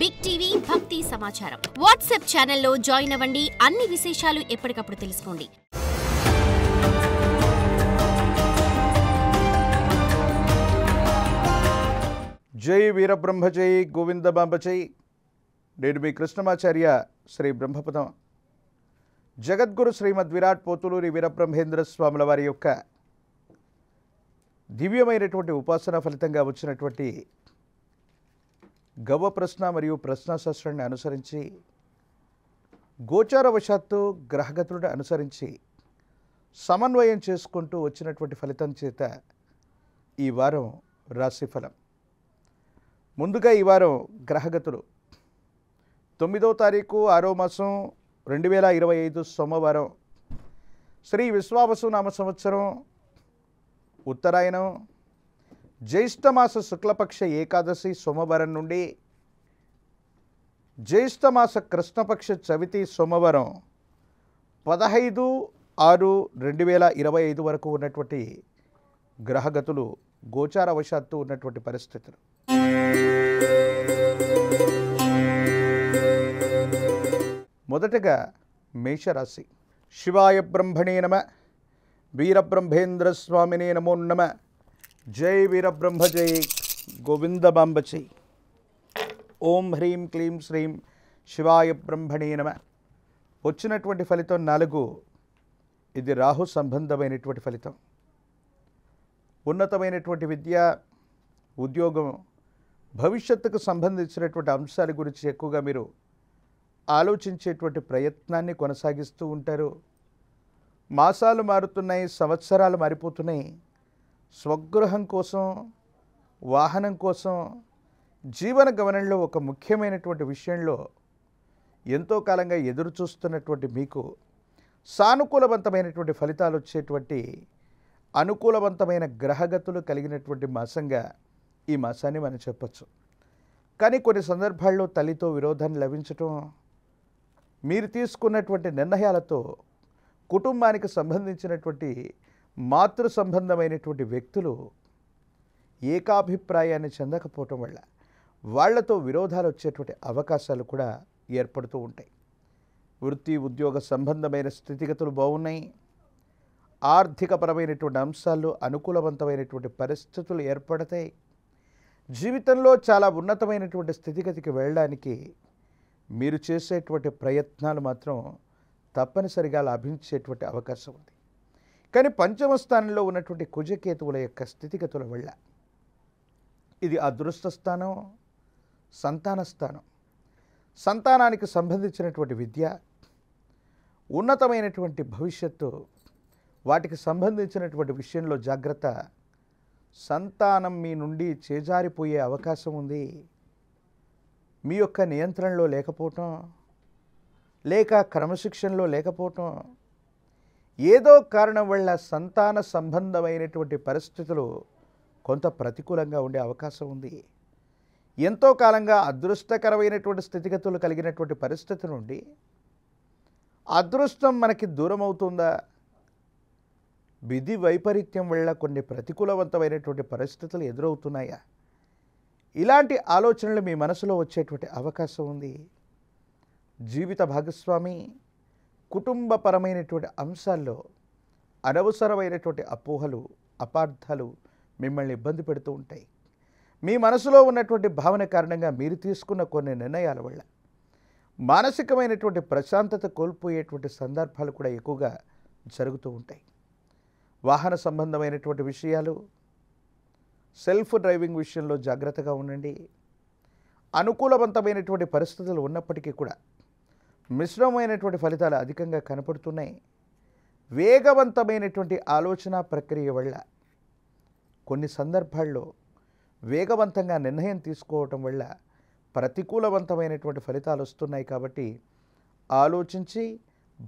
Big TV భక్తి సమాచారం WhatsApp ఛానల్లో జాయిన్ అవ్వండి. అన్ని విశేషాలు ఎప్పటికప్పుడు తెలుసుకోండి. జై వీరబ్రహ్మ జై గోవిందబాంబ జై. నేను మీ కృష్ణమాచార్య శ్రీ బ్రహ్మపదం జగద్గురు శ్రీమద్ విరాట్ పోతులూరి వీరబ్రహ్మేంద్ర స్వాముల వారి యొక్క దివ్యమైనటువంటి ఉపాసన ఫలితంగా వచ్చినటువంటి గవ ప్రశ్న మరియు ప్రశ్నాశాస్త్రాన్ని అనుసరించి గోచారవశాత్తు గ్రహగతులను అనుసరించి సమన్వయం చేసుకుంటూ వచ్చినటువంటి ఫలితం చేత ఈ వారం రాశిఫలం. ముందుగా ఈ వారం గ్రహగతులు 9వ తారీఖు 6వ మాసం 2025 సోమవారం శ్రీ విశ్వావసు నామ సంవత్సరం ఉత్తరాయణం జ్యేష్ఠమాస శుక్లపక్ష ఏకాదశి సోమవారం నుండి జ్యేష్ఠమాస కృష్ణపక్ష చవితి సోమవారం 15/6/2025 వరకు ఉన్నటువంటి గ్రహగతులు గోచారవశాత్తు ఉన్నటువంటి పరిస్థితులు. మొదటగా మేషరాశి. శివాయ బ్రహ్మణే నమ. వీరబ్రహ్మేంద్ర స్వామినే నమో నమ. జై వీరబ్రహ్మ జై గోవిందబాంబ జై. ఓం హ్రీం క్లీం శ్రీం శివాయ బ్రహ్మణే నమ. వచ్చినటువంటి ఫలితం 4. ఇది రాహు సంబంధమైనటువంటి ఫలితం. ఉన్నతమైనటువంటి విద్య, ఉద్యోగం, భవిష్యత్తుకు సంబంధించినటువంటి అంశాల గురించి ఎక్కువగా మీరు ఆలోచించేటువంటి ప్రయత్నాన్ని కొనసాగిస్తూ ఉంటారు. మాసాలు మారుతున్నాయి, సంవత్సరాలు మారిపోతున్నాయి. స్వగృహం కోసం, వాహనం కోసం, జీవన గమనంలో ఒక ముఖ్యమైనటువంటి విషయంలో ఎంతో కాలంగా ఎదురు చూస్తున్నటువంటి మీకు సానుకూలవంతమైనటువంటి ఫలితాలు వచ్చేటువంటి అనుకూలవంతమైన గ్రహగతులు కలిగినటువంటి మాసంగా ఈ మాసాన్ని మనం చెప్పచ్చు. కానీ కొన్ని సందర్భాల్లో తల్లితో విరోధాన్ని లభించటం, మీరు తీసుకున్నటువంటి నిర్ణయాలతో కుటుంబానికి సంబంధించినటువంటి మాతృ సంబంధమైనటువంటి వ్యక్తులు ఏకాభిప్రాయాన్ని చెందకపోవటం వల్ల వాళ్లతో విరోధాలు వచ్చేటువంటి అవకాశాలు కూడా ఏర్పడుతూ ఉంటాయి. వృత్తి ఉద్యోగ సంబంధమైన స్థితిగతులు బాగున్నాయి. ఆర్థికపరమైనటువంటి అంశాల్లో అనుకూలవంతమైనటువంటి పరిస్థితులు ఏర్పడతాయి. జీవితంలో చాలా ఉన్నతమైనటువంటి స్థితిగతికి వెళ్ళడానికి మీరు చేసేటువంటి ప్రయత్నాలు మాత్రం తప్పనిసరిగా లాభించేటువంటి అవకాశం ఉంది. కానీ పంచమ స్థానంలో ఉన్నటువంటి కుజకేతువుల యొక్క స్థితిగతుల వల్ల ఇది అదృష్ట స్థానం, సంతాన స్థానం. సంతానానికి సంబంధించినటువంటి విద్య, ఉన్నతమైనటువంటి భవిష్యత్తు, వాటికి సంబంధించినటువంటి విషయంలో జాగ్రత్త. సంతానం మీ నుండి చేజారిపోయే అవకాశం ఉంది. మీ యొక్క నియంత్రణలో లేకపోవటం, లేక క్రమశిక్షణలో లేకపోవటం, ఏదో కారణం వల్ల సంతాన సంబంధమైనటువంటి పరిస్థితులు కొంత ప్రతికూలంగా ఉండే అవకాశం ఉంది. ఎంతో కాలంగా అదృష్టకరమైనటువంటి స్థితిగతులు కలిగినటువంటి పరిస్థితి నుండి అదృష్టం మనకి దూరం అవుతుందా, విధి వైపరీత్యం వల్ల కొన్ని ప్రతికూలవంతమైనటువంటి పరిస్థితులు ఎదురవుతున్నాయా, ఇలాంటి ఆలోచనలు మీ మనసులో వచ్చేటువంటి అవకాశం ఉంది. జీవిత భాగస్వామి, కుటుంబపరమైనటువంటి అంశాల్లో అనవసరమైనటువంటి అపోహలు, అపార్థాలు మిమ్మల్ని ఇబ్బంది పెడుతూ ఉంటాయి. మీ మనసులో ఉన్నటువంటి భావన కారణంగా మీరు తీసుకున్న కొన్ని నిర్ణయాల వల్ల మానసికమైనటువంటి ప్రశాంతత కోల్పోయేటువంటి సందర్భాలు కూడా ఎక్కువగా జరుగుతూ ఉంటాయి. వాహన సంబంధమైనటువంటి విషయాలు, సెల్ఫ్ డ్రైవింగ్ విషయంలో జాగ్రత్తగా ఉండండి. అనుకూలవంతమైనటువంటి పరిస్థితులు ఉన్నప్పటికీ కూడా మిశ్రమమైనటువంటి ఫలితాలు అధికంగా కనపడుతున్నాయి. వేగవంతమైనటువంటి ఆలోచన ప్రక్రియ వల్ల కొన్ని సందర్భాల్లో వేగవంతంగా నిర్ణయం తీసుకోవటం వల్ల ప్రతికూలవంతమైనటువంటి ఫలితాలు వస్తున్నాయి. కాబట్టి ఆలోచించి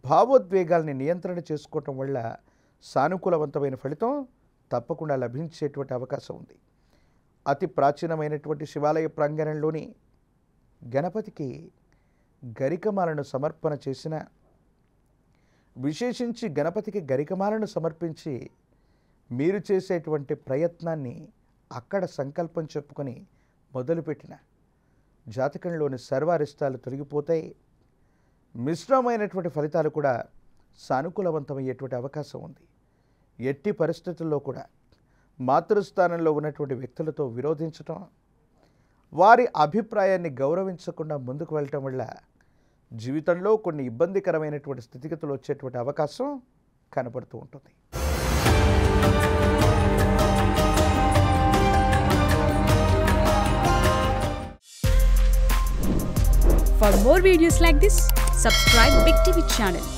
భావోద్వేగాల్ని నియంత్రణ చేసుకోవటం వల్ల సానుకూలవంతమైన ఫలితం తప్పకుండా లభించేటువంటి అవకాశం ఉంది. అతి ప్రాచీనమైనటువంటి శివాలయ ప్రాంగణంలోని గణపతికి గరికమాలను సమర్పణ చేసిన, విశేషించి గణపతికి గరికమాలను సమర్పించి మీరు చేసేటువంటి ప్రయత్నాన్ని అక్కడ సంకల్పం చెప్పుకొని మొదలుపెట్టిన జాతకంలోని సర్వారిష్టాలు తొలగిపోతాయి. మిశ్రమమైనటువంటి ఫలితాలు కూడా సానుకూలవంతమయ్యేటువంటి అవకాశం ఉంది. ఎట్టి పరిస్థితుల్లో కూడా మాతృస్థానంలో ఉన్నటువంటి వ్యక్తులతో విరోధించటం, వారి అభిప్రాయాన్ని గౌరవించకుండా ముందుకు వెళ్ళటం వల్ల జీవితంలో కొన్ని ఇబ్బందికరమైనటువంటి స్థితిగతులు వచ్చేటువంటి అవకాశం కనపడుతూ ఉంటుంది. For more videos like this, subscribe Big TV channel.